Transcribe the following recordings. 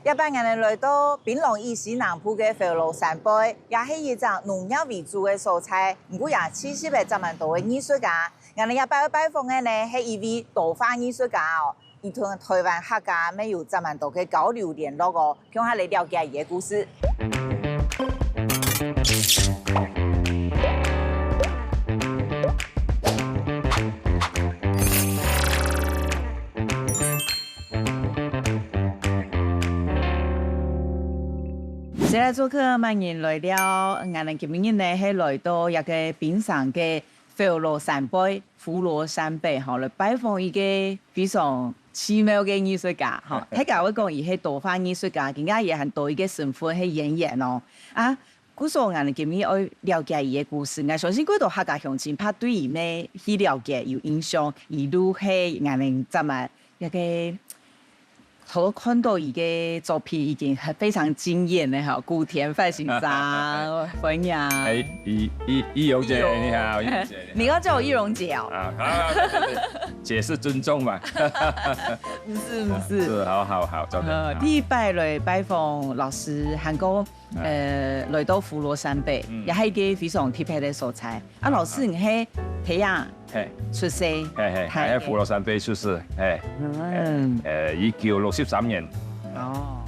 一班人来到槟榔以西南部嘅福羅山杯，也係一種農業為主嘅蔬菜。唔過也70%多嘅藝術家，人哋一班拜訪嘅呢係一位導花藝術家哦。佢同台灣客家沒有這麼多嘅交流聯絡哦，向下嚟了解伊嘅故事。今日做客萬人來了，我哋今日呢係來到一個檳城嘅福羅山杯，福羅山杯吼來拜訪一個非常奇妙嘅藝術家，吼，睇教我講，伊係導花藝術家，更加也很多一個身份係演員哦。啊，故所我哋今日要了解伊嘅故事，我相信嗰度客家鄉親怕對伊咩去了解有印象，一路係我哋怎麼一個。我看到伊嘅作品已經係非常驚豔嘅哈，古田范先生，歡迎。哎，易容姐你好，你要叫我易容姐哦。啊，姐是尊重嘛。不是。是，好，真的。第一擺來拜訪老師，韓國來到福羅山杯，也係一個非常特別嘅素材。啊，老師你係睇下。出世，喺福羅山杯出世，1963年，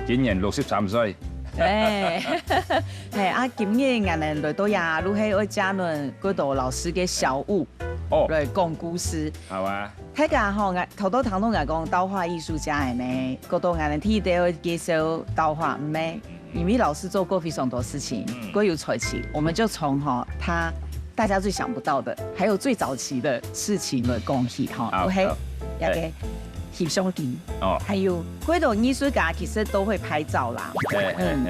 今年63歲。啊，今日我哋來到呀，都係愛嘉倫嗰度老師嘅小屋，來講故事。好啊。睇下吼，頭都聽到我講導花藝術家嘅呢，嗰度我哋睇到介紹導花唔係，因為老師做過非常多事情，各有才氣，我們就從他。大家最想不到的，還有最早期的事情來講起哈，OK，一個翕相機，還有嗰度藝術家其實都會拍照啦，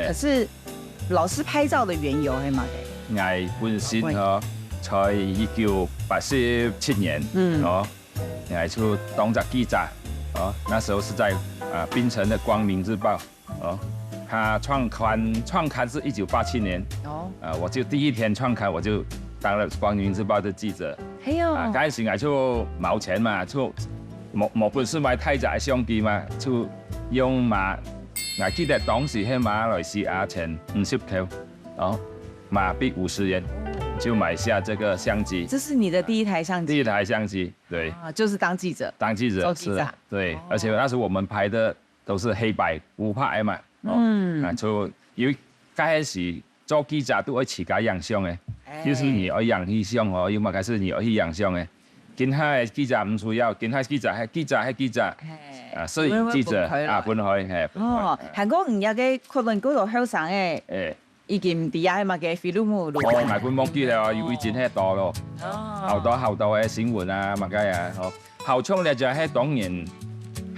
可是老師拍照的緣由係乜嘅？我本身在1987年，我就當咗記者，那時候是在檳城的《光明日報》，它創刊是1987年，我就第一天創刊我就。當了《光明日報》的記者，嗰陣時我就冇錢嘛，就冇本事買太大相機嘛，就用我記得當時喺馬來西亞錢50塊，馬幣50元，就買下這個相機。這是你的第一台相機？第一台相機，對。就是當記者。當記者是，對，而且那時我們拍的都是黑白無拍嘛，就因為嗰陣時做記者都要自己影相嘅。就是你要影翕相哦，要麼開始你要去影相嘅，其他嘅記者唔需要，其他記者係記者，攝影記者分開係。韓國唔有嘅可能嗰度後生嘅，已經唔啲啊嘛嘅 film 咯。我本忘記了，以前係多咯，好多嘅新聞啊，乜嘅啊，後衝咧就係當年。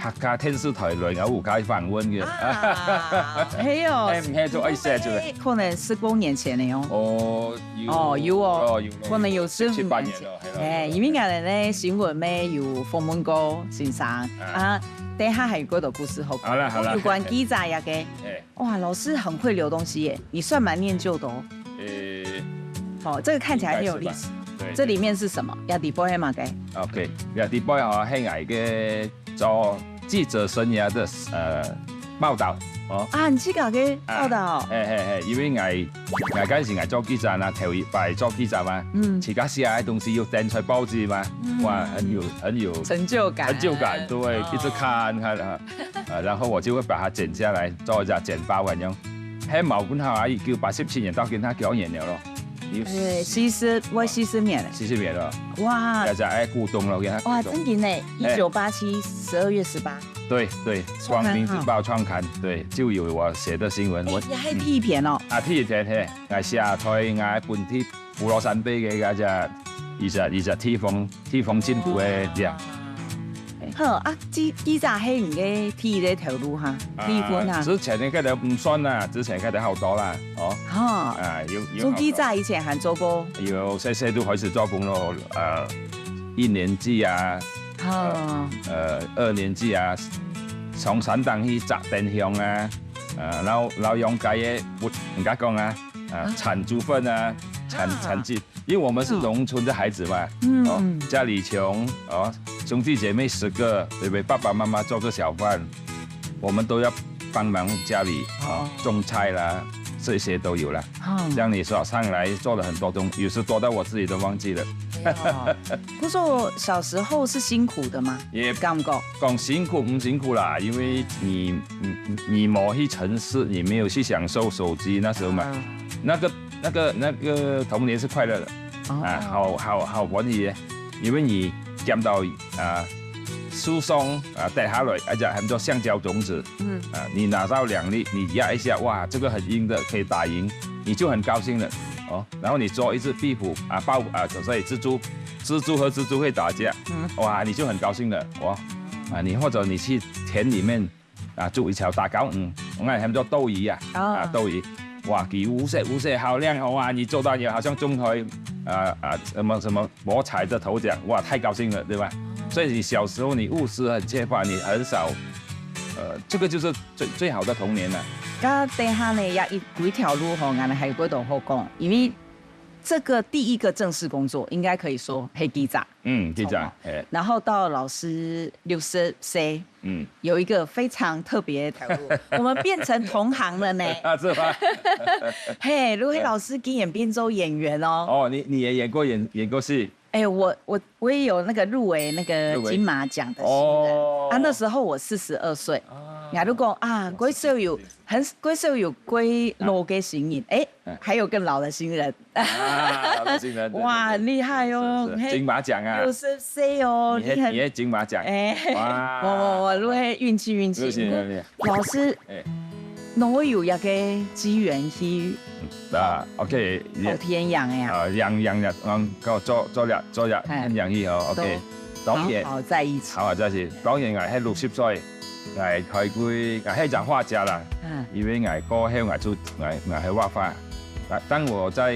客家電視台來有街訪問嘅，係哦，唔係做一些做嘅，可能10多年前嚟哦。有，可能有15年前。因為我哋咧新聞咩有馮文高先生啊，底下係嗰度故事好。好啦，有關記者呀嘅，哇，老師很會留東西耶，你算蠻念舊的哦。這個看起來很有歷史。這裡面是什麼？亞迪波係嘛嘅 ？OK， 亞迪波係我嘅做。記者生涯的報道你自己嘅報道？因為我嗰陣時我做記者啦，頭一擺做記者嘛，自己寫嘅東西要登出報紙嘛，哇，很有成就感，對，一直看，然後我就會把它剪下來做一隻剪報咁樣。喺毛管校1987年到今他幾多年了咯？40年了。哇！就係古董咯，嘅。哇，真嘅呢！1987 12月18。對，《光明日報》創刊，對，就有我寫的新聞。我也係第一篇哦。第一篇係，我寫在我本地福羅山杯嘅嗰隻天風進步嘅嘢。好啊，記者係唔嘅第一條路哈，第一份啊。之前嘅嗰啲唔算啦，之前嗰啲好多啦，做記者以前還做過。有細都開始做工咯，1年級啊，2年級啊，上山東去摘電香啊，老陽街嘅活人家講啊，產豬糞啊，產雞，因為我們是農村的孩子嘛，家裡窮兄弟姐妹10個，對不對？爸爸媽媽做個小販，我們都要帮忙家里种菜啦，这些都有了。这样你说上来做了很多东西，有时多到我自己都忘记了。不说小时候是辛苦的吗？也敢不敢？讲辛苦不辛苦啦，因为你没去城市，你没有去享受手机那时候嘛，那个童年是快乐的好玩嘅，因为你捡到树松掉下来，而且很多橡胶种子，你拿到2粒，你压一下，哇，这个很硬的，可以打赢，你就很高兴了。然后你捉一只壁虎所以蜘蛛和蜘蛛会打架，哇，你就很高兴了，你或者你去田里面捉一条大狗，我看很多斗鱼斗鱼，哇，几五色好亮，哇，你做到也好像中台什么博彩的头奖，哇，太高兴了，对吧？所以你小时候你物质很缺乏，你很少，这个就是最好的童年了。咁底下呢也几条路吼，俺还不都好讲，因为这个第一个正式工作应该可以说黑记者，记者，然后到老师60岁，有一个非常特别的条路，我们变成同行了呢。是吧？嘿，陆黑老师给演边州演员哦。你也演过戏？我也有那个入围那个金马奖的新人，那时候我42岁。人都講貴少有歸老嘅新人，還有更老的新人，老的新人，哇，很厲害哦！金馬獎啊，60歲哦，你係金馬獎，哇，我都係運氣。老師，我有一個機緣去，OK，後天養呀，養日，做日養醫OK，當然好在一起，當然係60歲。開會係講畫家啦，因為過後係畫畫。當我在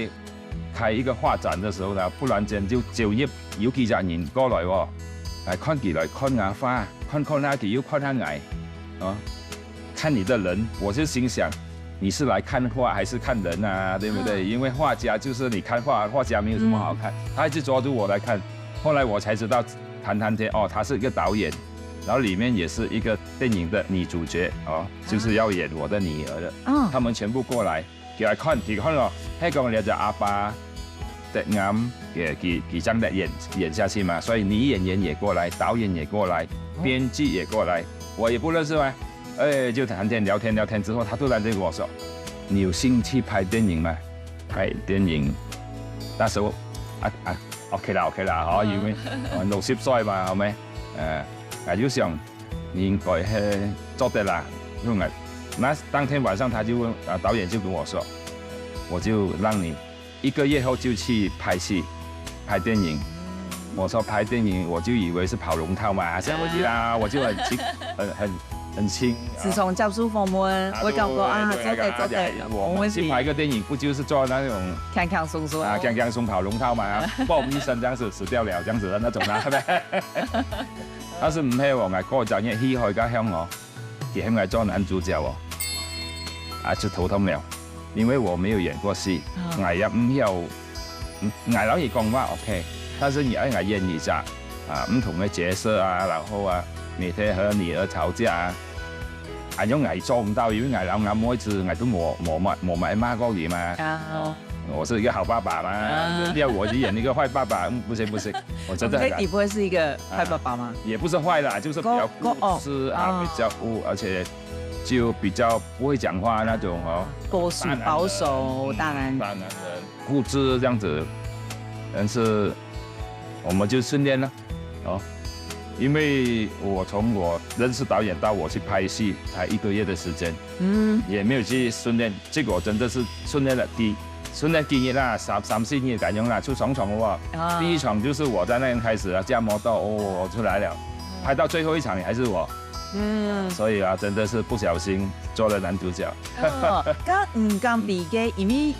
開一個畫展的時候呢，忽然間就有幾個人過來喎，看起來看下畫，看下佢又看下我，看你的人，我就心想，你是來看畫還是看人啊？對不對？因為畫家就是你看畫家沒有什麼好看，他一直抓住我來看，後來我才知道談天他是一個導演。然後裡面也是一個電影的女主角就是要演我的女兒的。他們全部過來，佢看我，香港你就阿爸的眼，佢真的演下去嘛。所以女演員也過來，導演也過來，編劇也過來，我也不認識嘛。就談天聊天之後，他突然間跟我說：你有興趣拍電影嗎？拍電影，那時候OK 啦，因為60歲嘛，係咪？我就想你應該係做得啦，因為那當天晚上他就導演就跟我說，我就讓你1個月後就去拍戲，拍電影。我說拍電影，我就以為是跑龍套嘛，想不起啦，我就很輕。自從教書訪問，我感覺做得，我們去拍個電影，不就是做那種鏘鏘鬆鬆鏘鏘鬆跑龍套嘛，嘣一聲這樣子死掉了，這樣子的那種啦，係咪？但是唔係喎，我嗰陣一起去家鄉我，佢係我做男主角喎，就頭痛了，因為我沒有演過戲，我又唔曉，我可以講話 OK， 但是我演一下唔同嘅角色然後每天和女兒吵架因為我做唔到，因為我每一次我都冇買媽嗰嘢嘛。我是一個好爸爸嘛，要我去演一個壞爸爸，不行，我真的。你不會是一個壞爸爸嗎？也不是壞啦，就是比較固執比較而且就比較不會講話那種多數保守大男人，固執這樣子。但是我們就訓練了因為從我認識導演到我去拍戲，才1個月的時間，也沒有去訓練，結果真的是訓練了訓練幾日啦，3-4日咁樣啦，出2場喎。第1場就是我在那邊開始駕摩托，我出來了，拍到最後1場還是我。所以真的是不小心做了男主角。咁唔咁別嘅，因為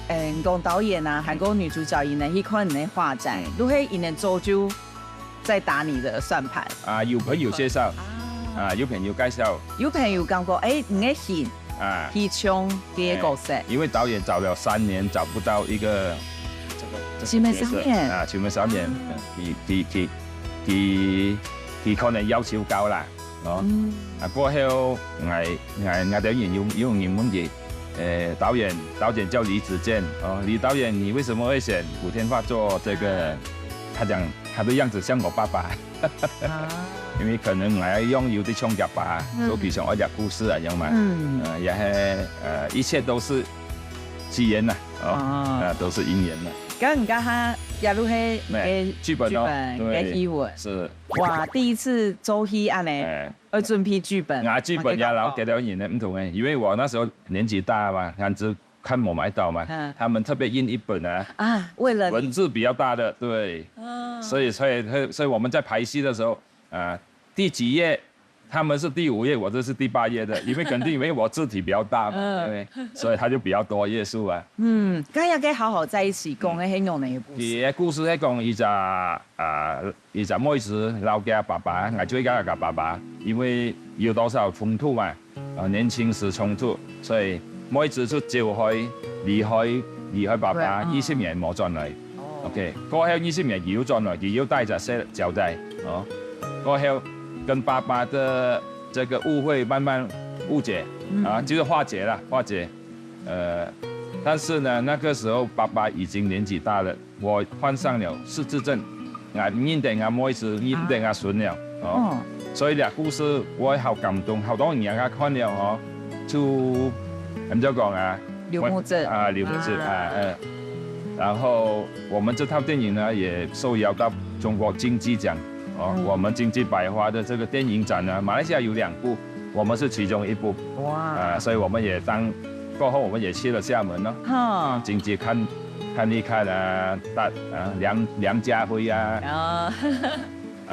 講導演韓國女主角因呢去看你的畫展，如果因呢做就在打你的算盤。有朋友介紹，有朋友介紹，有朋友講過，唔係戲。戲唱嘅角色，因為導演找了3年找不到一個前面3年前面3年，佢可能要求高啦，哦，過後我導演有你們的導演叫李子健哦，李導演你為什麼會選古天樂做這個？他講他的樣子像我爸爸，因為可能我要用有啲衝夾吧，就比如我講故事啊樣嘛，也係一切都是機緣啦，都是因緣啦。咁人家哈也都係劇本哦，嘅譯文。是。哇，第一次做戲安尼，要準備劇本。劇本也老給導演的唔同誒，因為我那時候年紀大嘛，案子看我買到嘛，他們特別印一本啊，為了文字比較大的，對，所以我們在排戲的時候，第幾頁，他們是第5頁，我這是第8頁的，因為肯定因為我字體比較大嘛，對，所以他就比較多頁數啊。咁有嘅好好在一起講嘅係用哪個故事？啲故事係講一隻妹子撈嘅爸爸，我追嘅爸爸，因為有多少衝突嘛，年輕時衝突，所以妹子就就去離開爸爸，20年冇轉來。OK， 過後20年又轉來，又帶着些交代，哦，過後跟爸爸的這個誤會慢慢誤解，就是化解了，化解。但是呢，那個時候爸爸已經年紀大了，我患上了失智症，認得我妹子，認得我孫了，哦，所以呢故事我好感動，好多人啊看了哦，就咁就講啊，劉牧志然後我們這套電影呢也受邀到中國金雞獎，哦，我們金雞百花的這個電影展呢，馬來西亞有2部，我們是其中一部，哇，所以我們也過後我們也去了廈門咯，金雞看一看啊，梁家輝啊，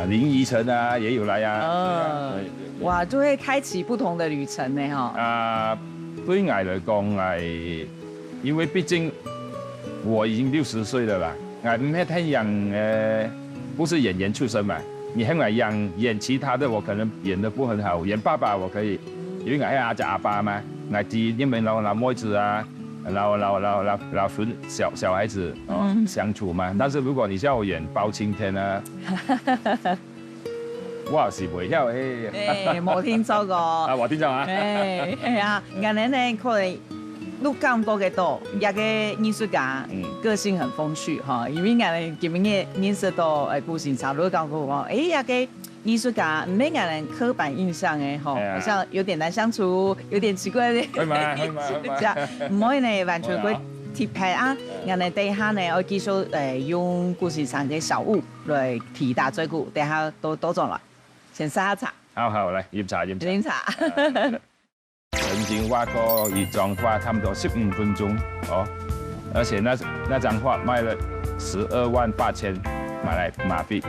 林依晨啊也有來啊，哇，就會開啟不同的旅程呢，哈。對我來講因為畢竟我已經60歲了啦，我唔係太演不是演員出身嘛，你喺我演其他的我可能演得不很好，演爸爸我可以，因為我係阿爸嘛，我因為老妹子啊，老孫小孩子相處嘛，但是如果你叫我演包青天啊，我是袂曉誒，冇聽說過。我聽咗啊。係啊，我哋呢可能錄咁多嘅多，一個藝術家個性很風趣哈，因為我哋今日認識到顧先生都講過，一個藝術家唔係我哋刻板印象嘅哈，好像有點難相處，有點奇怪嘅藝術家，唔可以呢完全佢貼拍啊，我哋等下呢我繼續用顧先生嘅小物來提打追顧，等下都咗來。先試下茶，好嚟飲茶。曾經畫過一張畫，差唔多15分鐘，哦，而且那張畫賣了12萬8千馬幣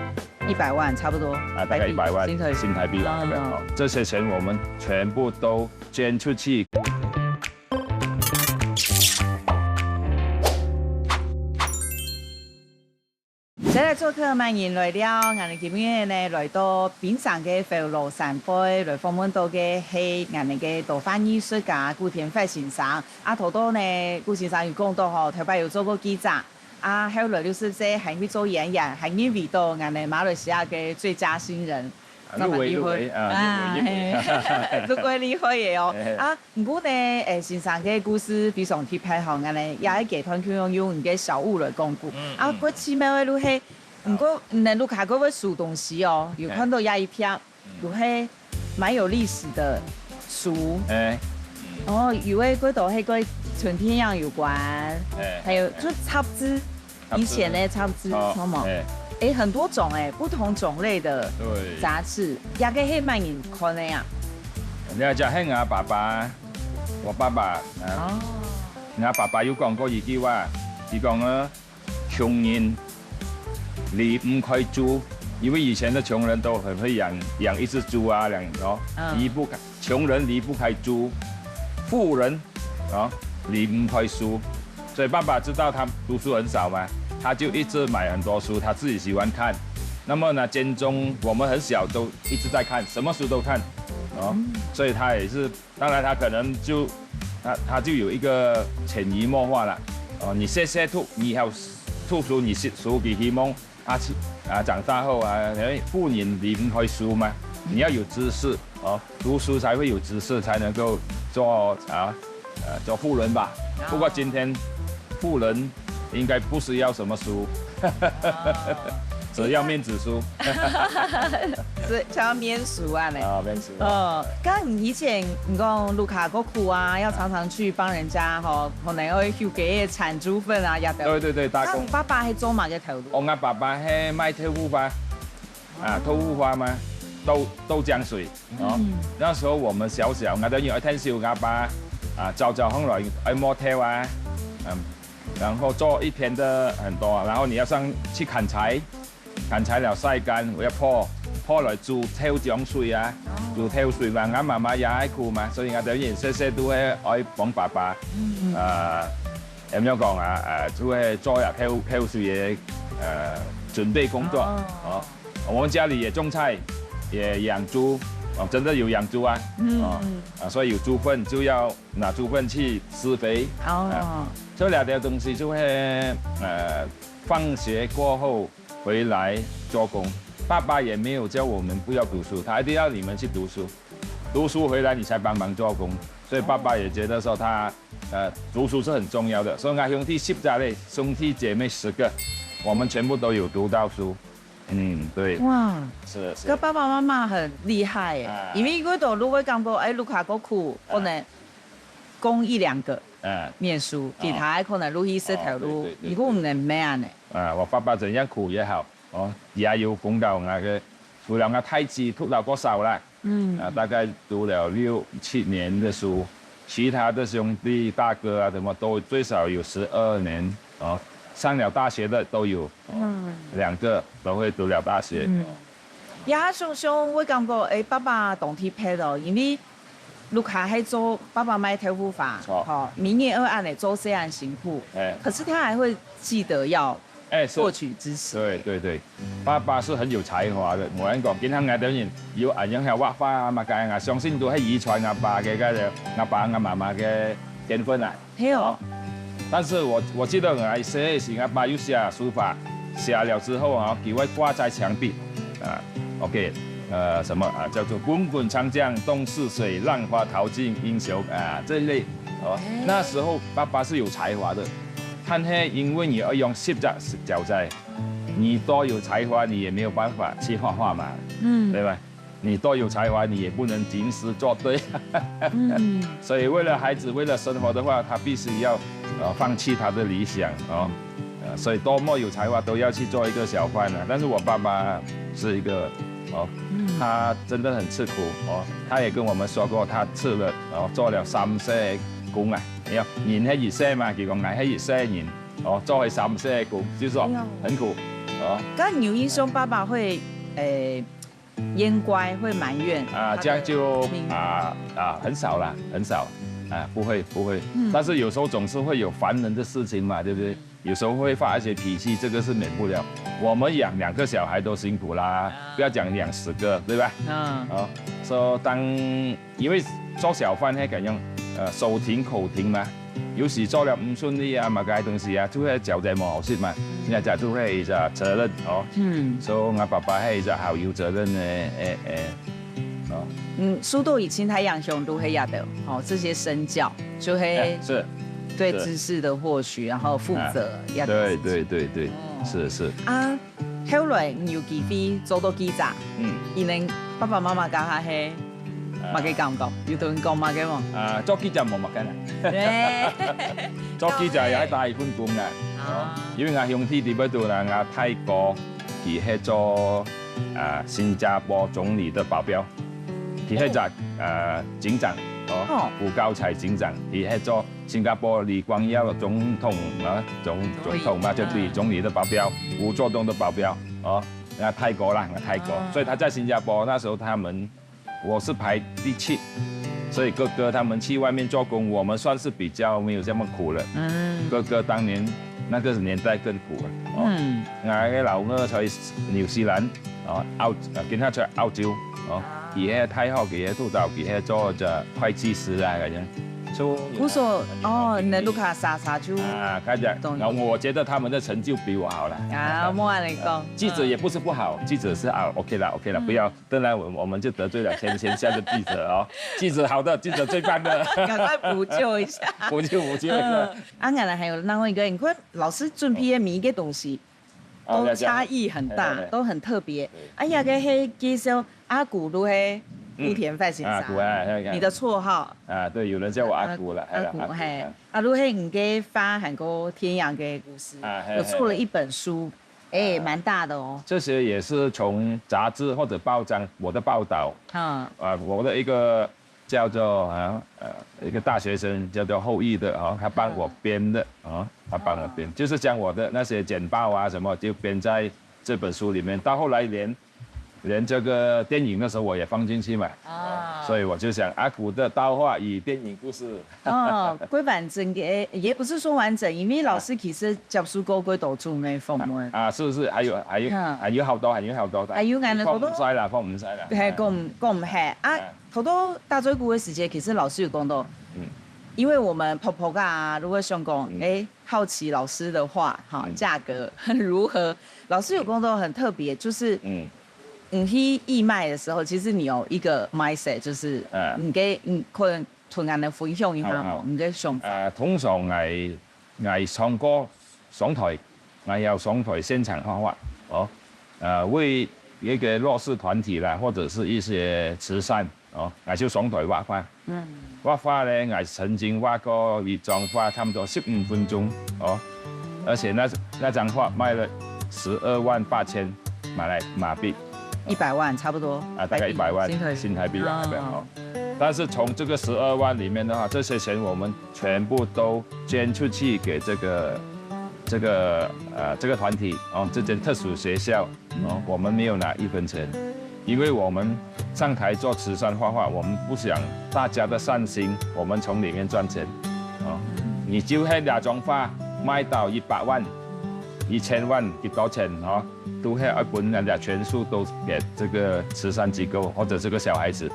，100萬差不多，大概100萬新台幣啦。這些錢我們全部都捐出去。這來做客歡迎來了，我哋今日呢來到檳城嘅福羅山杯來訪問到嘅係我哋嘅導覽藝術家顧天發先生。頭多呢顧先生有講到嗬，特別有做過記者，後來就是在還會做演員，還入圍到我哋馬來西亞嘅最佳新人。入圍都歸厲害嘅哦！唔過呢先生嘅故事非常貼合嗬，我哋也係集團佢用唔嘅小物來講故。嗰奇妙嘅路係，唔過唔能錄下嗰位書東西哦，有看到一片，路係蠻有歷史的書。以為嗰度係跟春天樣有關，還有就插枝，以前的插枝，好冇？很多種不同種類的雜誌，也個係蠻人看的呀。你係就係我爸爸，我爸爸我爸爸有講過一句話，佢講啊，窮人離唔開豬，因為以前的窮人都很會養一隻豬啊，窮人離不開豬，富人離唔開書，所以爸爸知道他讀書很少嘛。他就一直買很多書，他自己喜歡看。那麼呢，間中我們很小都一直在看，什麼書都看，所以他也是，當然他可能就，他就有一個潛移默化了。你你要吐出你書給希望長大後富人離唔開書嘛，你要有知識，哦，读书才会有知识，才能够做做富人吧。不过今天富人应该不需要什么书，只要面子书。所以才要免俗啊呢。面子。刚以前你讲卢卡国苦啊，要常常去帮人家可能要去给产猪粪啊，也得。对，打工。爸爸係做乜嘅頭路？我爸爸係賣豆腐花，豆腐花嘛，豆漿水。那時候我們小，我都要聽小阿爸早上來愛摸頭啊，然後做一天的很多，然後你要上去砍柴了曬乾，我要破來煮豆漿水啊，煮豆水嘛，我媽媽也愛苦嘛，所以我等於些都係愛幫爸爸點樣講就係做下豆水嘅準備工作。我們家裡也種菜，也養豬，真的有養豬啊，所以有豬糞就要拿豬糞去施肥。這兩條東西就係放學過後回來做工。爸爸也沒有叫我們不要讀書，他一定要你們去讀書，讀書回來你才幫忙做工。所以爸爸也覺得說他讀書是很重要的。所以我兄弟10家嘞，兄弟姐妹10個，我們全部都有讀到書。對。哇，是。個爸爸媽媽很厲害誒，因為嗰度如果講過盧卡國苦，可能供1、2個念書，其他可能路去這條路，如果唔能咩啊呢？我爸爸怎樣苦也好。也要供到我嘅，除了我太子讀了個少啦，大概讀了6、7年的書，其他的兄弟大哥啊，什麼都最少有12年，上了大學的都有，2個都會讀了大學。也想會感覺爸爸當天拍到，因為盧卡係做爸爸賣豆腐花，明年2案嚟做這樣辛苦，可是他還會記得要獲取知識。對，爸爸是很有才華的，冇人講，見佢當然要樣係畫花啊嘛，但係我相信都係遺傳阿爸嘅，阿爸阿媽媽嘅天分啊。係哦。但是我記得我寫時，阿爸有寫書法，寫了之後給我掛在牆壁，OK，什麼叫做滾滾長江東逝水，浪花淘盡英雄這一類。那時候爸爸是有才華的。但係因為你要用10隻腳仔，你多有才華，你也沒有辦法去畫畫嘛，對吧？你多有才華，你也不能吟詩作對。所以為了孩子，為了生活的話，他必須要放棄他的理想所以多麼有才華都要去做一個小販但是我爸爸是一個他真的很吃苦他也跟我們說過，他吃了做了3些工年係熱些嘛，佢講捱係熱些年，做係3些工，就是說很苦，咁你有印象爸爸會厭乖，會埋怨這樣就很少啦，很少，不會，但是有時候總是會有煩人的事情嘛，對不對？有時候會發一些脾氣，這個是免不了。我們養2個小孩都辛苦啦，不要講養10個，對吧？所以因為做小販係咁樣。手停口停嘛，有時做了唔順利啊，乜嘅東西就會交代冇好事嘛，人家就會一個責任所以我爸爸係一個好有責任嘅書到以前太陽兄都會也得這些身教就會是對知識的獲取，然後負責也對，是後來你有機會做到記者，而能爸爸媽媽教下係。乜嘅感覺？要同人講乜嘅喎？做記者冇乜嘅，做記者有一大份工嘅。因為我兄弟喺邊度啦，我泰國佢係做新加坡總理的保鏢，佢係做警長，胡cao才警長，佢係做新加坡李光耀總統總統嘛，就對總理的保鏢，胡作東的保鏢，泰國啦，泰國，所以他在新加坡那時候我是排第7，所以哥哥他們去外面做工，我們算是比較沒有這麼苦了。哥哥當年那個年代更苦了。我嘅老二在紐西蘭，跟他在澳洲，佢喺太學嘅嘢督導，佢喺做就會計師啊咁樣。我说哦，那卢卡莎莎就啊，看着，我觉得他们的成就比我好了。啊，莫安你讲，记者也不是不好，记者是啊，OK 了，OK 了，不要，当然我们就得罪了天下的记者哦。记者好的，记者最棒的，赶快补救一下。补救一下。啊，原来还有另外一个，你看老师准备的每一个东西都差异很大，都很特别。哎呀，个嘿介绍阿古路嘿。古田范先生，你的绰号啊，对，有人叫我阿古了，阿古嘿，阿如嘿，你给发很多天阳的故事，有出了一本书，哎，蛮大的哦。这些也是从杂志或者报章我的报道，我的一个叫做一个大学生叫做后羿的他帮我编的他帮我编，就是将我的那些简报啊什么就编在这本书里面，到后来连这个电影的时候我也放进去嘛，所以我就想阿古的刀画与电影故事。归完整嘅，也不是说完整，因为老师其实教书高归都做嘅访问。是不是？还有好多，还有好多。还有眼咧好多。放唔晒啦。係講唔係啊？好多大嘴股嘅時間，其實老師有講到，因為我們婆婆啊，如果想講，好奇老師的話，價格如何？老師有講到很特別，就是你去義賣的時候，其實你有一個 mindset，就是你可能同人哋分享一下冇，你嘅想法。通常藝唱歌上台，要上台現場畫畫，為一個弱勢團體啦，或者是一些慈善就上台畫畫。畫畫咧，我曾經畫過一張畫，差唔多15分鐘而且那張畫賣了12.8萬馬幣。100萬差不多大概100萬新台幣吧，但是從這個12萬裡面的話，這些錢我們全部都捐出去給這個團體這間特殊學校我們沒有拿1分錢，因為我們上台做慈善畫畫，我們不想大家的善心，我們從裡面賺錢你就係那張畫賣到100萬、1000萬幾多錢都係要本人家全數都給這個慈善機構或者這個小孩子，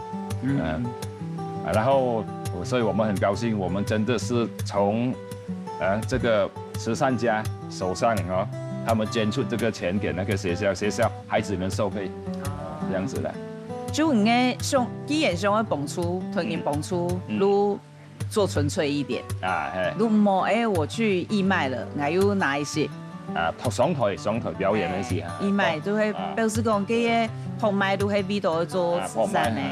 然後所以我們很高興，我們真的是從這個慈善家手上他們捐出這個錢給那個學校孩子們受惠，這樣子的。就應該既然想要蹦出，突然蹦出，如做純粹一點如果我去義賣了，我有哪一些？上台表演嗰時義賣就係表示講啲嘢同埋都喺邊度做慈善咧，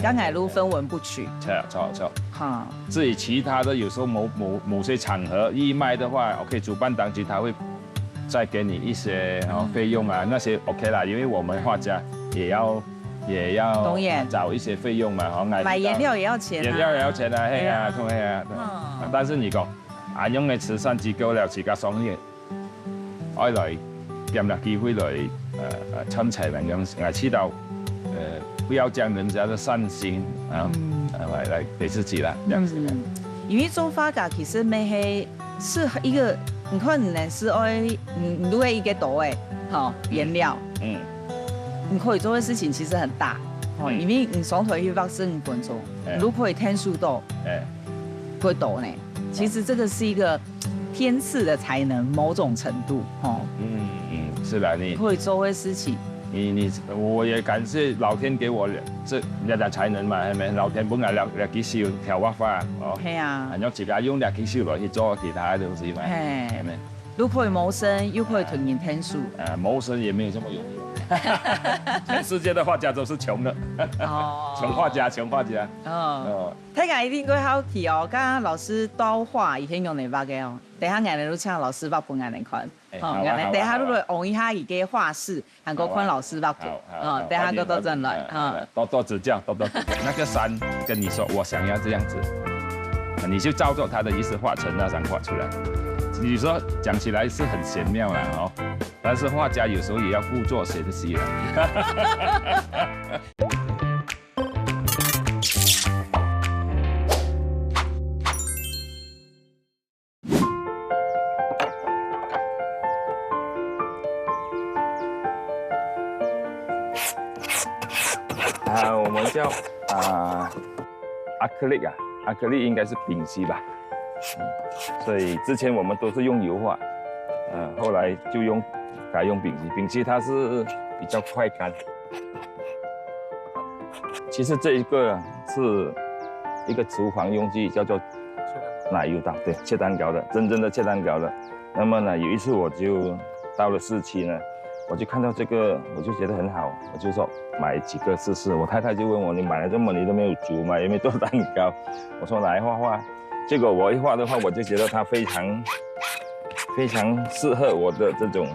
剛才都分文不取。錯。至於其他的，有時候某些場合義賣的話，OK， 主辦當局他會再給你一些費用那些 OK 啦，因為我們畫家也要找一些費用嘛，買顏料也要錢，顏料也要錢但是你講用嘅慈善機構了，自家商業。愛來掂了機會來參財咁樣，我知道不要將人家的善心來給自己啦，這樣子。因為做畫家其實咪是一個，你可能是你如果一個朵顏料，你可以做的事情其實很大，因為你上台去畫15分鐘，如果可以天數多，會多呢。其實這個是一個天賜的才能，某種程度，是的，你會做的事情。我也感謝老天給我這才能嘛，係咪？老天本來兩幾少條畫畫，係啊，讓自己用兩幾少來去做其他的東西嘛，係咪？又可以謀生，又可以吞天數，謀生也沒有這麼容易。全世界的畫家都是窮的，窮畫家。睇下一定會好奇剛剛老師刀畫以前用嚟畫嘅等下眼嚟都請老師畫本眼嚟看，等下都來望一下而家畫室，韓國坤老師畫本，等下多陣來，多指教，多。那個山跟你說，我想要這樣子，你就照着他的意思畫成那張畫出來。你說講起來是很玄妙啦，但是畫家有時候也要故作玄虛啦。我們叫阿克力啊，阿克力应该是丙烯吧。所以之前我们都是用油画，后来就改用丙烯，丙烯它是比较快干。其实这一个是一个厨房用具，叫做奶油刀，对，切蛋糕的，真正的切蛋糕的。那么呢，有一次我就到了市区呢，我就看到这个，我就觉得很好，我就说买几个试试。我太太就问我，你买了这么你都没有煮嘛，也没做蛋糕？我说来画画。结果我一画的话，我就觉得它非常适合我的这种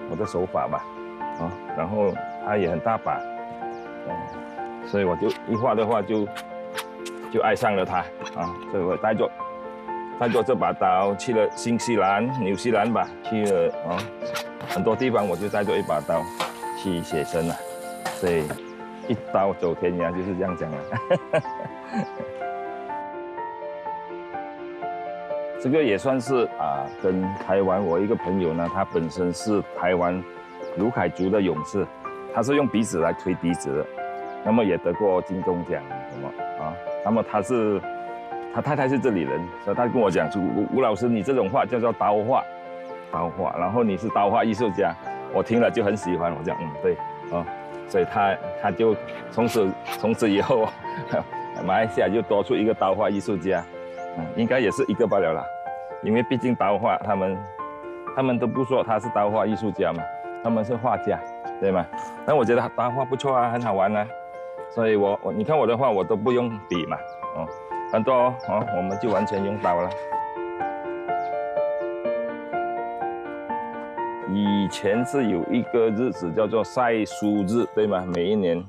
我的手法吧，然后它也很大把，所以我就一画的话就爱上了它啊，所以我带着这把刀去了新西兰、纽西兰吧，去了很多地方，我就带着一把刀去写生了，所以一刀走天涯就是这样讲的。这个也算是跟台湾我一个朋友呢，他本身是台湾鲁凯族的勇士，他是用笛子来吹笛子的，那么也得过金钟奖什么那么他太太是这里人，所以他跟我讲说，吴老师你这种画叫做刀画，然后你是刀画艺术家，我听了就很喜欢，我讲对所以他就从此以后，马来西亚就多出一个刀画艺术家。应该也是一个罢了啦，因为毕竟刀画他们都不说他是刀画艺术家嘛，他们是画家，对吗？但我觉得刀画不错啊，很好玩啊，所以你看我的画我都不用笔嘛，很多我们就完全用刀了。以前是有一个日子叫做晒书日，对吗？每一年，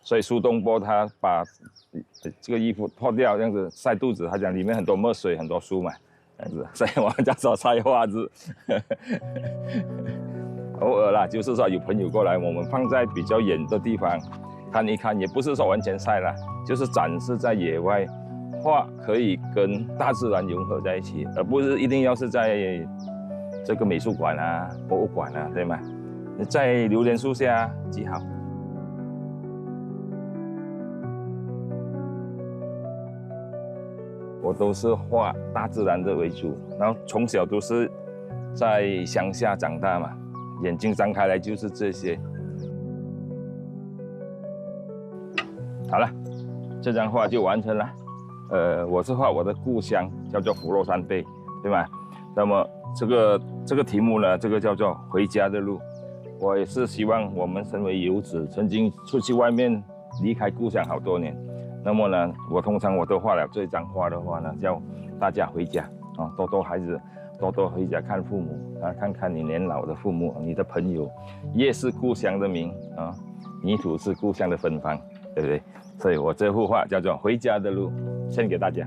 所以苏东坡他把这个衣服脱掉，这样子晒肚子。他讲里面很多墨水，很多书嘛，这样子，所以我们叫做晒画日。偶尔啦，就是说有朋友过来，我们放在比较远的地方看一看，也不是说完全晒啦，就是展示在野外，画可以跟大自然融合在一起，而不是一定要是在这个美术馆啊、博物馆啊，对吗？在榴莲树下极好。我都是画大自然的为主，然后从小都是在乡下长大嘛，眼睛张开来就是这些。好了，这张画就完成了。我是画我的故乡，叫做福罗山贝，对吗？那么这个题目呢，这个叫做回家的路。我也是希望我们身为游子，曾经出去外面离开故乡好多年。那么呢，通常我都画了这张画的话呢，叫大家回家多孩子多回家看父母看看你年老的父母，你的朋友。夜是故乡的明泥土是故乡的芬芳，对不对？所以我这幅画叫做《回家的路》，献给大家。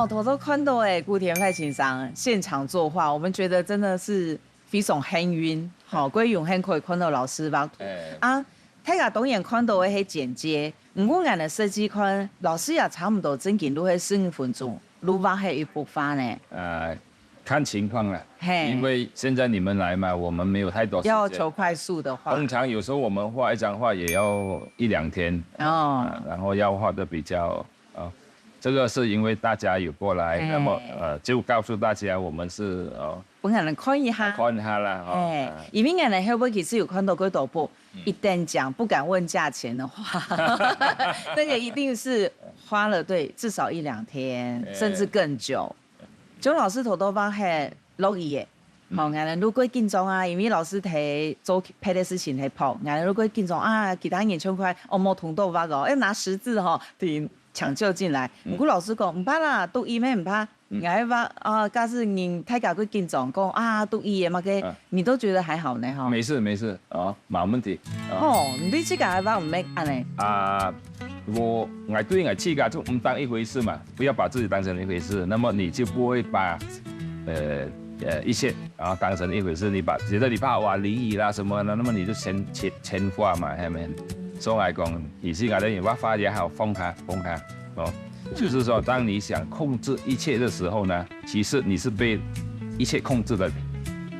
头都看到古田派先生现场作画，我们觉得真的是非常幸运，归永很可以看到老师吧。睇下当然看到的迄剪接，不过俺的设计看老师也差不多整件都係15分钟，如画係一幅画呢。看情况了，因为现在你们来嘛，我们没有太多时间。要求快速的画，通常有时候我们画一张画也要1、2天然后要画的比较这个是因为大家有过来，那么就告诉大家我们是本人看一下，看一下啦因为俺的后尾其实有看到几多部，一旦讲不敢问价钱的话，那个一定是花了至少1、2天，甚至更久。就老师头都帮係樂意嘅，俺哋如果緊張啊，因為老師睇做拍的事情係跑，俺哋如果緊張其他演唱會冇同到話個，拿10字提搶救進來。不過老師講唔怕啦，讀醫咩唔怕。我話假使人太過緊張講讀醫嘅嘛嘅，你都覺得還好呢沒事沒事冇問題。你這個話唔咩安尼？我對我自己就不當一回事嘛，不要把自己當成一回事，那麼你就不會把一切當成一回事。你覺得你怕禮儀啦什麼的，那麼你就先畫嘛，係咪？所以我講，意思我哋畫也好，放它就是說，當你想控制一切的時候呢，其實你是被一切控制的，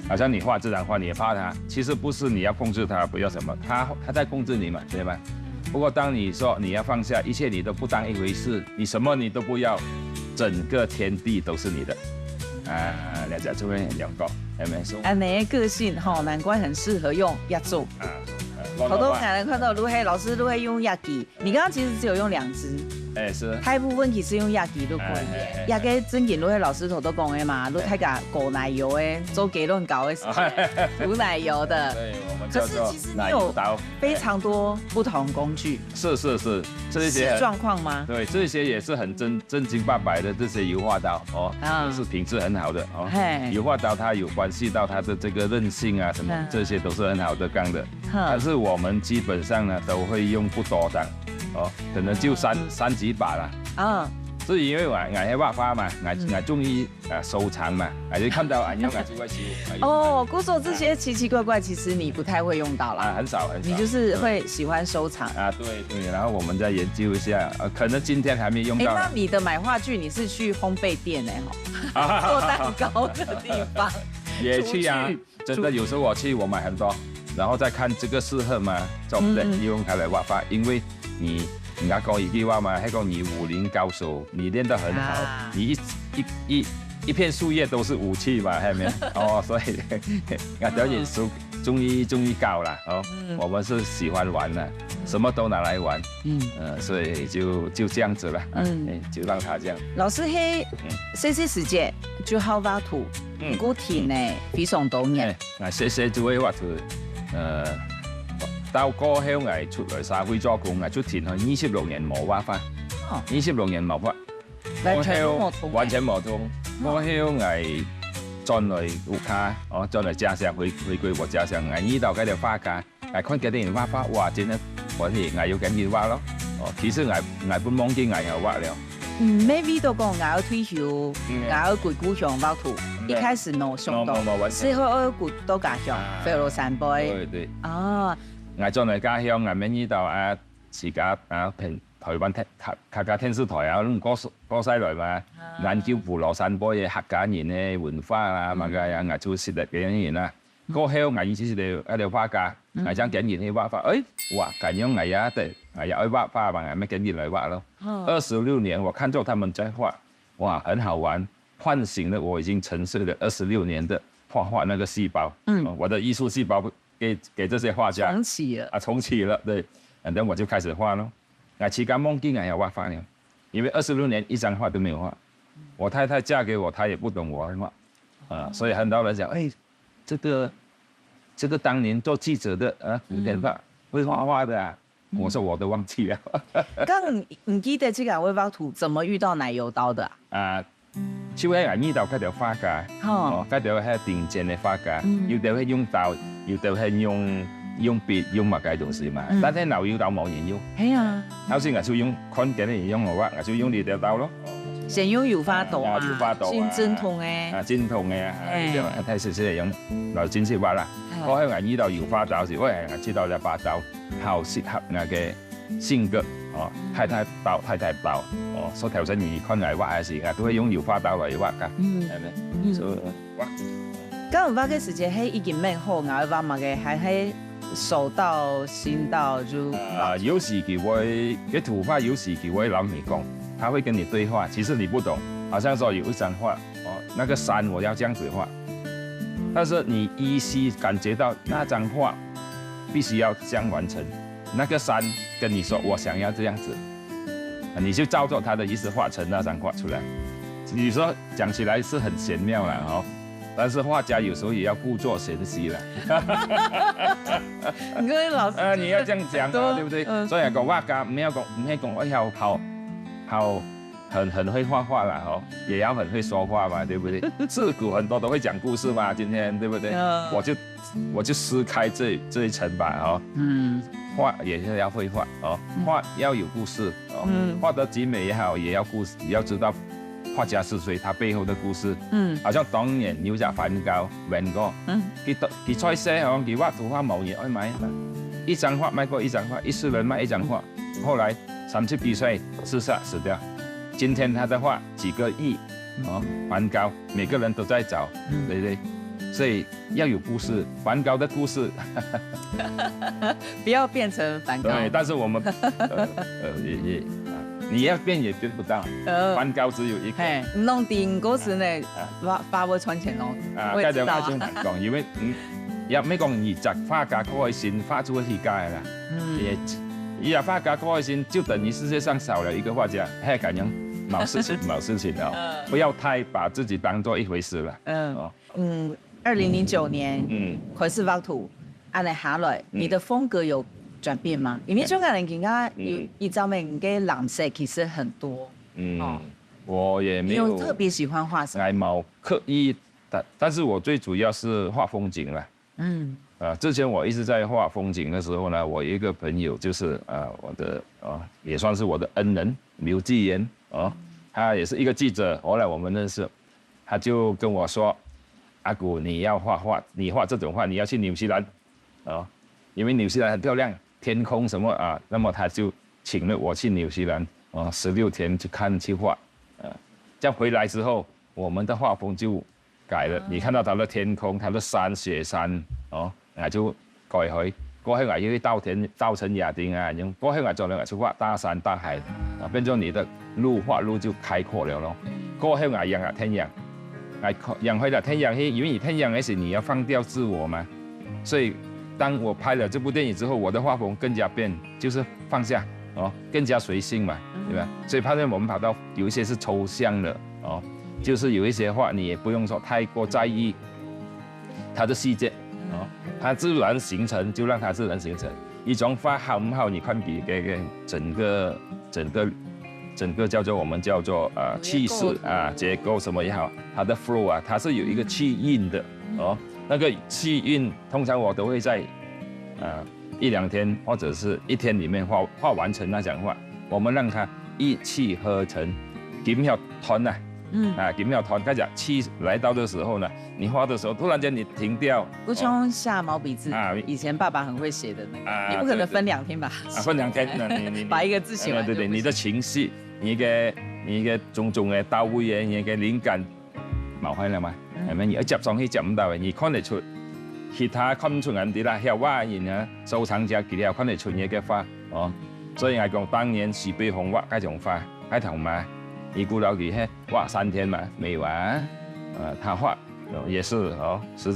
好像你画这张画，你也怕它，其实不是你要控制它，不要什么，它在控制你嘛，对吧？不过当你说你要放下一切，你都不当一回事，你什么你都不要，整个天地都是你的。两家这边两个，有没有说？安尼个性吼，难怪很适合用压轴。好多男人看到卢黑老师都会用压机，你刚刚其实只有用2支。是。大部分其实用压机都可以。压机真紧卢黑老师头都讲的嘛，都太加狗奶油的，做给论搞的是涂奶油的。对，我们可是其实你有非常多不同工具。是，这些是状况吗？对，这些也是很正经八百的这些油画刀哦，是品质很好的哦。油画刀它有关系到它的这个韧性啊什么，这些都是很好的钢的。但是我们基本上呢都会用不多张，哦，可能就三几把啦。是因为我爱画画嘛，我中意收藏嘛，就看到有就会收。哦，姑说这些奇奇怪怪，其实你不太会用到啦。很少。你就是会喜欢收藏。对，然后我们再研究一下，可能今天还没用到。那你的买画具，你是去烘焙店做蛋糕的地方？也去啊，真的有时候我买很多。然后再看这个适合吗？做唔得用它来画画，因为人家讲一句话嘛，那个你武林高手，你练得很好，你一片树叶都是武器嘛，係咪？所以我表演书终于搞了哦。我们是喜欢玩的，什么都拿来玩，所以就这样子了，就让他这样。老师细时间就好畫圖，古田呢非常多年。細就會畫圖。到過後我出來社會做工，我出田去26年冇畫花，26年冇畫，完全冇通。過後我轉來屋企，轉來家鄉回歸我家鄉，我呢度嗰條花架，我看幾多人畫花，哇！真係我哋我要緊啲畫咯。其實我本忘記我有畫了。maybe 都講我要退休，我要回故鄉畫圖。一開始冇上到，之後我回到家鄉，飛落山背。對。我轉來家鄉，我們呢度自家台灣客家電視台過曬來嘛，研究富羅山背嘅客家人嘅文化啊，嘛嘅我做實力嘅人啦。過後我以前係一條畫家，我將竟然去畫花，哇！咁樣我也得，我也愛畫花嘛，我咪竟然來畫咯。26年，我看到他們在畫，哇，很好玩，喚醒了我已經沉睡了26年的畫那個細胞。我的藝術細胞給這些畫家重啟了，對，然後我就開始畫咯。我期間夢見我要畫花了，因為26年一張畫都沒有畫。我太太嫁給我，她也不懂我會畫，所以很多人講，這個當年做記者的古田畫會畫畫的啊，我說我都忘記了。咁唔記得這個會畫圖怎麼遇到奶油刀的啊？就喺我呢度嗰條花架，嗰條係電剪嘅花架，有條係用刀，有條係用筆用乜嘅東西嘛。但係奶油刀冇人用。係啊。頭先我就用看見人用我畫，我就用呢條刀咯。先用油花刀啊，先正統嘅。正統嘅，睇少少嚟用來剪切畫啦。我喺我呢度油花刀時，我知道呢把刀好適合我嘅性格。太太刀，所以頭先你看我畫嘅時間都會用油花刀嚟畫㗎，係咪？所以畫。咁畫嘅時間係已經蠻好，我畫嘛嘅係喺手到心到就。有時佢會嘅圖畫，有時佢會讓你講，他會跟你對話，其實你不懂，好像說有一張畫，那個山我要這樣子畫，但是你依稀感覺到那張畫必須要這樣完成。那個山跟你說我想要這樣子，你就照着他的意思畫成那張畫出來。你說講起來是很玄妙啦，但是畫家有時候也要故作玄虛啦。各位老師，你要這樣講，對不對？所以講畫家唔係講哎呀好很會畫畫啦，也要很會說話嘛，對不對？自古很多都會講故事嘛，今天對不對？我就撕開這一層吧，畫也是要會畫畫要有故事畫得極美也好，也要故事，也要知道畫家是誰，他背後的故事。好像當年牛仔梵高 Van Gogh，佢在世佢畫圖畫冇人愛買，一張畫賣過一張畫，一世人賣一張畫，後來30幾歲自殺死掉。今天他的畫幾個億，梵高每個人都在找，對不對？所以要有故事，梵高的故事。不要变成梵高。对，但是我们你要变也变不到。梵高只有一个。嘿，弄定嗰時呢，花會傳承咯。啊，家就開始難講，因為有咩講二集畫家嗰線畫出世界啦。也畫家嗰線就等於世界上少了一個畫家，係咁樣。冇事情哦，不要太把自己當做一回事了。2009年，開始畫圖，按嚟下來，你的風格有轉變嗎？因為中國人更加依照面嘅藍色其實很多。我也沒有特別喜歡畫什麼？我冇刻意，但是我最主要是畫風景啦。之前我一直在畫風景的時候呢，我有一個朋友就是我的也算是我的恩人劉繼言。他也是一個記者，後來我們認識，他就跟我說：“阿古，你要畫畫，你畫這種畫，你要去紐西蘭，因為紐西蘭很漂亮，天空什麼啊。”那麼他就請了我去紐西蘭，16天去看去畫，這樣回來之後，我們的畫風就改了。你看到他的天空，他的山雪山，就改回。過去我要去稻城亞丁啊，過去我做了去畫大山大海，變咗你的畫路就開闊了咯。過去我養天養，養回了天養，因為你天養那時你要放掉自我嘛，所以當我拍了這部電影之後，我的畫風更加變，就是放下更加隨性嘛，對吧？所以拍攝我們跑到有一些是抽象的就是有一些畫你也不用說太過在意它的細節。它自然形成就讓它自然形成，一種畫好唔好，你看給整個叫做我們叫做氣勢結構什麼也好，它的 flow 它是有一個氣韻的那個氣韻通常我都會在1-2天或者是1天裡面畫完成那場畫，我們讓它一氣呵成，減少吞減少吞，開始氣來到的時候呢，你畫的時候突然間你停掉。不像下毛筆字以前爸爸很會寫的那個，你不可能分2天吧？分2天，你把一個字寫完。對，你的情緒，你嘅種種嘅到位嘅，你嘅靈感冇開啦嘛，係咪？而接上去接唔到嘅，你看得出，其他看唔出人哋啦，曉畫人啊，收藏者佢哋看得出嘢嘅畫所以我講當年徐悲鴻畫嗰種畫，嗰頭嘛。你估到佢畫3天嘛沒完，他畫也是10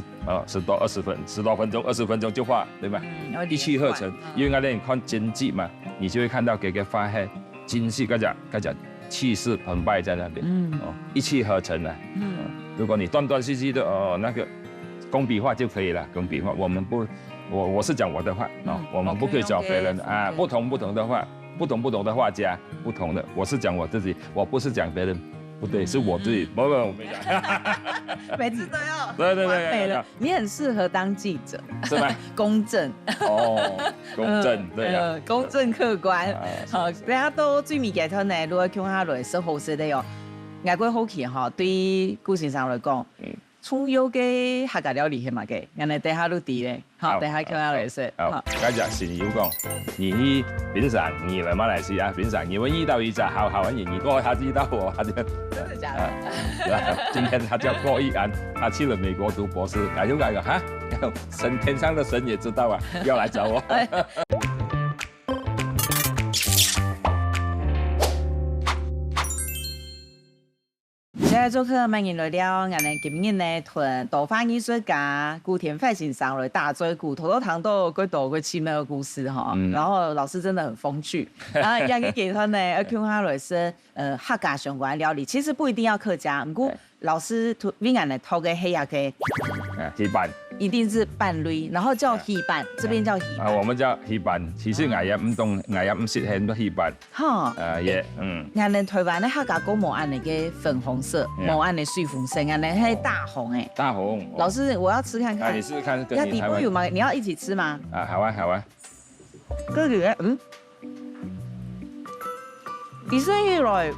多分鐘，20分鐘就畫，對吧？一氣呵成，因為我哋看真跡嘛，你就會看到佢嘅畫係精細，嗰隻氣勢澎湃在那邊，一氣呵成啊。如果你斷斷續續的那個工筆畫就可以了，工筆畫我們不，我是講我的畫我們不可以找別人不同的畫。不同的畫家，不同的，我是講我自己，我不是講別人，不對，是我自己。不，每次都要對，完美了。你很適合當記者，是嗎？公正。公正，對啊。公正客觀。好，大家都最尾嘅頭呢，如果講下來說好些的外國好奇對顧先生來講。出遊嘅客家料理係嘛嘅，人哋底下都啲咧，好，底下講下嚟說。好，嗰日先要講，你去檳城，你來馬來西亞檳城，你們遇到一隻好人，你過他知道我，他就真的假的？今天他叫郭奕安，他去了美國讀博士，我就講哈，神天上的神也知道啊，要來找我。今日做客歡迎來了，我哋今日呢同多畫藝術家顧天發先生來大嘴古頭頭談到佢多個奇妙嘅故事哈，然後老師真的很風趣，然後也給佢呢要講下來是客家相關料理，其實不一定要客家，不過老師為我哋討個係嘅稀飯，一定是飯類，然後叫稀飯，這邊叫稀飯。我們叫稀飯，其實我也唔懂，我也唔識很多稀飯。哈，也我哋台灣咧客家講冇按那個粉紅色，冇按那水紅色，我哋係大紅誒。大紅。老師，我要吃看看。你試試看。要底部有嗎？你要一起吃嗎？好啊，好啊。這裡一生一來，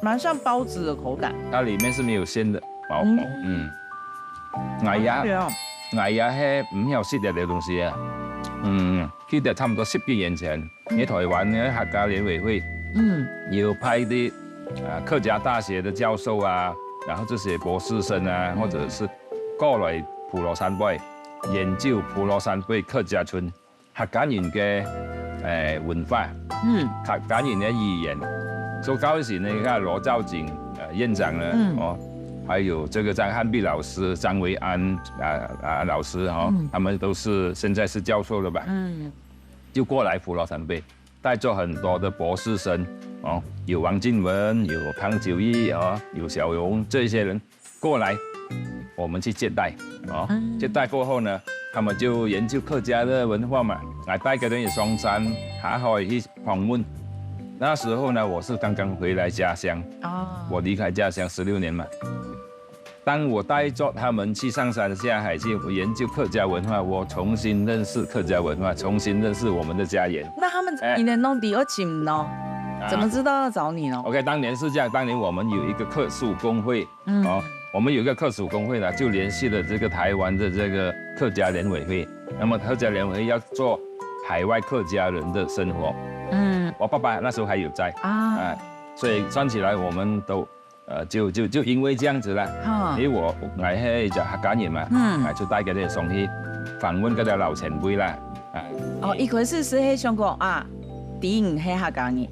蠻像包子的口感。它裡面是沒有餡的包包，我也係唔有識嘅東西啊。記得差唔多10幾年前，喺台灣嘅客家聯委會，要派啲客家大學的教授啊，然後這些博士生啊，或者是過來普羅山貝研究普羅山貝客家村客家人嘅文化，客家人嘅語言。所以嗰陣時呢，你看羅兆景院長呢，還有這個張漢弼老師、張維安老師他們都是現在是教授了吧？就過來普羅山貝，帶咗很多的博士生有王靖文，有康九義有小榮這些人過來，我們去接待接待過後呢，他們就研究客家的文化嘛，來帶佢哋上山下海去訪問。那時候呢，我是剛剛回來家鄉，我離開家鄉16年嘛。當我帶着他們去上山下海去研究客家文化，我重新認識客家文化，重新認識我們的家園。那他們你能弄第二期呢？怎麼知道要找你呢 ？OK， 當年是這樣，當年我們有一個客屬工會，我們有一個客屬工會呢，就聯繫了這個台灣的這個客家聯委會。那麼客家聯委會要做海外客家人的生活。我爸爸那時候還有在所以算起來我們都就因為這樣子啦。因為我係就客家人嘛，就帶佢哋上去訪問嗰啲老前輩啦。一開始是喺香港第一係客家人，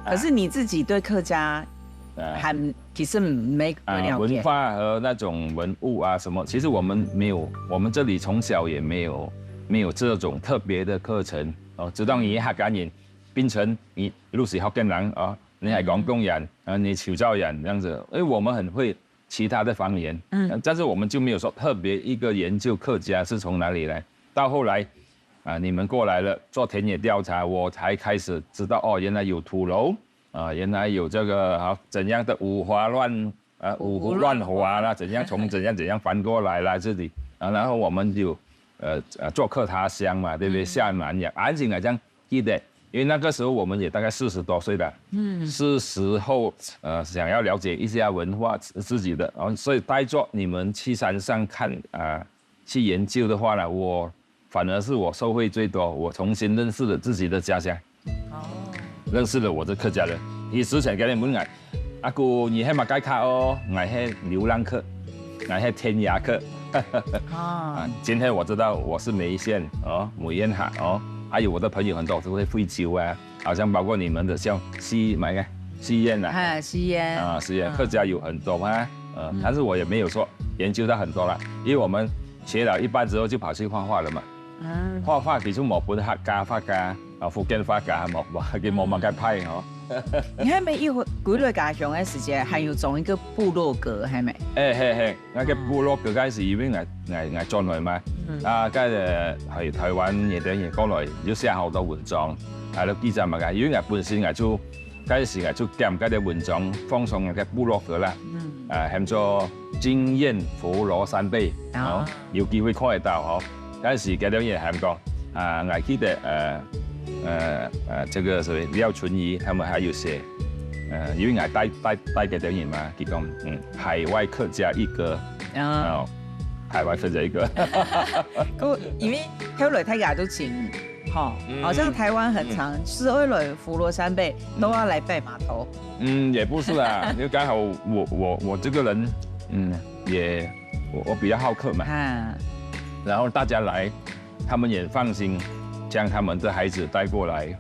可是你自己對客家還其實沒了解文化和那種文物什麼，其實我們沒有，我們這裡從小也沒有這種特別的課程直到你客家人變成你陸時福建人你係廣東人你潮州人這樣子，因為我們很會其他的方言，但是我們就沒有說特別一個研究客家是從哪裡來。到後來你們過來了做田野調查，我才開始知道原來有土樓原來有這個怎樣的五胡亂華啦，怎樣翻過來啦這裡然後我們就做客他鄉嘛，對不對？下南洋，安靜來講記得。因為那個時候我們也大概40多歲了，是時候想要了解一下文化自己的，所以帶着你們去山上看去研究的話呢，我反而是我受惠最多，我重新認識了自己的家鄉，認識了我的客家人。以前給你們講，阿姑你係馬街客我係流浪客，我係天涯客。今天我知道我是梅縣梅縣客還有我的朋友很多都會惠州好像包括你們的像西宴西宴客家有很多但是我也沒有說研究到很多啦，因為我們學了一半之後就跑去畫畫了嘛。畫畫其實冇本客家畫家福建畫家冇乜嘅派你還沒一回來家鄉的時間，還有種一個部落格，係咪？那個部落格嗰時已經係轉來嘛，跟住係台灣也等於過來要寫好多文章，係咯記者嘛，因為本身就嗰時就將嗰啲文章放上嘅部落格啦，叫做經驗普羅山貝，有機會看得到嗰時嗰啲嘢係咁講，我記得這個所謂廖春怡他們還有寫，因為我帶給人嘛，佢講海外客家一哥，海外客家一哥。因為後來睇亞洲前，好像台灣很長，12來普羅山貝都要來拜碼頭。也不是啊，因為剛好我這個人，我比較好客嘛，然後大家來，他們也放心。將他們的孩子帶過來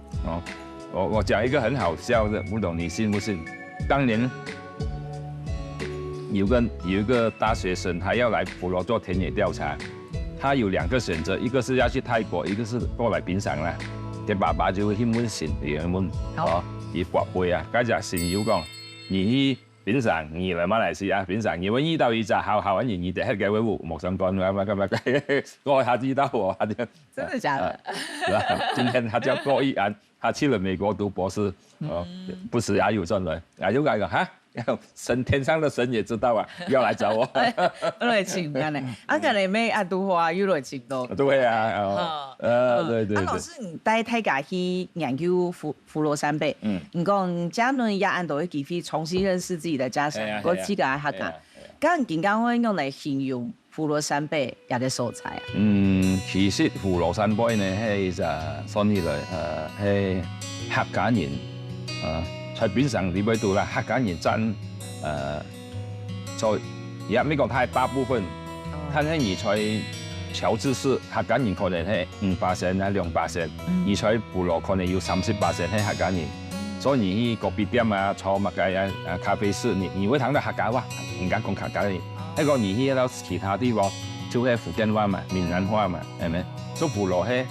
我講一個很好笑的，不懂你信不信？當年有一個大學生，他要來普羅做田野調查，他有2個選擇，一個是要去泰國，一個是過來檳城啦。佢爸爸就會去問先，問佢寶貝啊，家陣先要講，你去檳城，你來馬來西亞檳城，你們遇到一隻好玩意，你哋喺嘅位冇莫想講我他知道他就真的假的？今天他叫郭義安，他去了美國讀博士，不是也有賺來，就講神天上的神也知道要來找我，來請㗎呢？可能咩讀話要來請到。對對。老師，你帶大家去研究普羅山貝，你講家人也按到機會重新認識自己的家鄉，嗰幾個客家，咁你點解會用嚟形容普羅山貝有啲素材其實普羅山貝呢係就算起來係客家人在檳城呢邊度啦，客家人佔在也沒講太大部分，但係而在調制式客家人可能係5%啊2%，而在部落可能要30%係客家人。所以你去咖啡店啊、坐乜嘅咖啡室，你會聽到客家話，人家講客家嘅。一個你去到其他地方，就係福建話嘛、閩南話嘛，係咪？所以部落係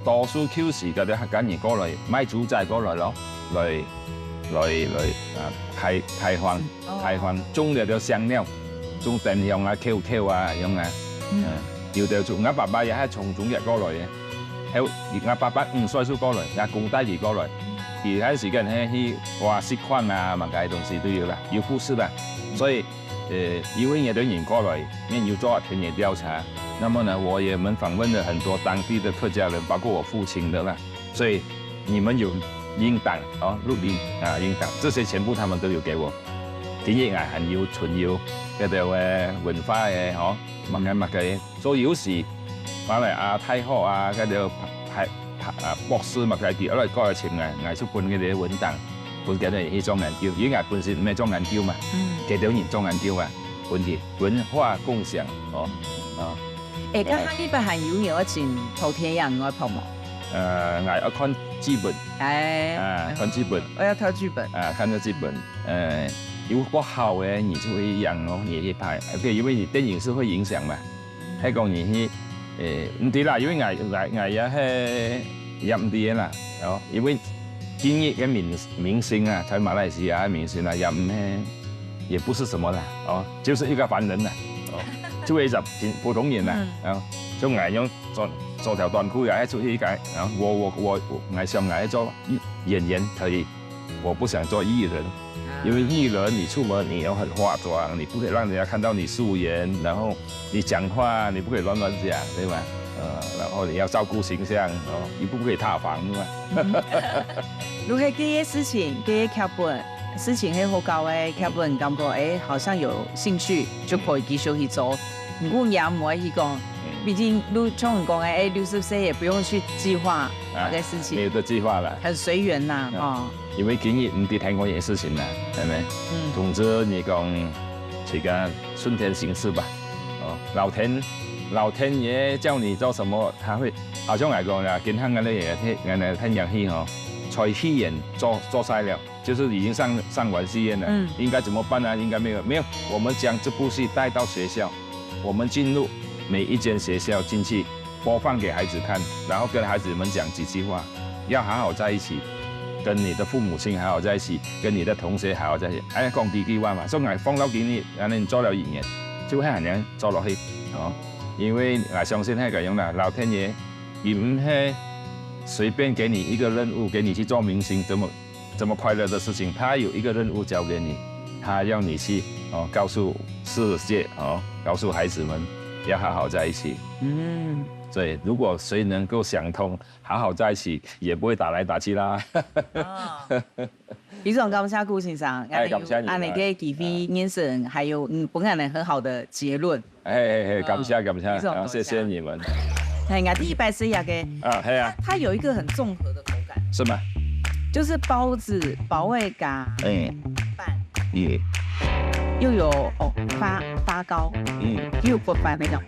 多數 Q 時嗰啲客家人過來買主仔過來咯，來開飯，種咗啲香料，種丁香啊、QQ 啊咁啊，有條做阿爸爸也係從中日過來嘅，係阿爸爸5歲就過來，阿公帶住過來。而喺時間咧去話食飯啊，乜嘅東西都要啦，要複試啦。所以因為有的人過來，要做田野調查，那麼呢，我也們訪問了很多當地的客家人，包括我父親的啦。所以你們有音檔哦，錄音啊音檔，這些全部他們都有給我。田野藝很有純有嗰條文化嘅嗬，乜嘅，所以有時翻嚟啊太學啊嗰條博士乜嘅啲，嚟過嚟請藝術館嗰啲文檔，本嘅嚟去做研究，因為本身唔係做研究嘛，幾條人做研究啊，文化共享哦啊。咁下禮拜係有一前陶田人愛拍冇？我要看劇本，看劇本，我要睇劇本，看咗劇本，如果好嘅，你就會讓哦，你去拍，因為你電影是會影響嘛，係講你去。唔對啦，因為我也係入唔啲啦，哦，因為今日嘅明星啊，在馬來西亞嘅明星啊，入唔係，也不是什麼啦，哦，就是一個凡人啦，哦，就係一普通人啦，哦，就我用做條短褲也係出去嘅，我想我做演員可以，我不想做藝人。因為藝人，你出門你要很化妝，你不可以讓人家看到你素顏，然後你講話你不可以亂講，對吧？然後你要照顧形象，哦，你不可以塌房，對吧？如果這些事情，這些劇本事情係好搞嘅，劇本感覺好像有興趣就可以繼續去做。我也唔可以講，畢竟如像人講嘅，60歲也不用去計劃嘅事情，沒有得計劃啦，很隨緣啦，哦。因為今日唔知聽過嘢事情啦，係咪？總之你講這個順天行事吧，哦，老天爺叫你做什麼，他會，好像嚟講啦，健康嗰啲嘢，聽日去哦，在戲院做曬了，就是已經上完戲院了，應該怎麼辦啊？應該沒有，我們將這部戲帶到學校，我們進入每一間學校進去播放給孩子看，然後跟孩子們講幾句話，要好好在一起。跟你的父母親好好在一起，跟你的同學好好在一起，講幾句話嘛。所以我放到幾年，你做了演員，就係咁樣做落去，哦。因為我相信係咁樣啦，老天爺唔係隨便給你一個任務，給你去做明星，這麼快樂的事情，他有一個任務交給你，他要你去哦，告訴世界哦，告訴孩子們要好好在一起。所以如果誰能夠想通，好好在一起，也不會打來打去啦。非常感謝顧先生，感謝你，你嘅機會認識，還有本人很好的結論。感謝，謝謝你們。係啊，第140嘅係啊，它有一個很綜合的口感。是嗎？就是包子、包味加飯，又有發糕，又有飯那種。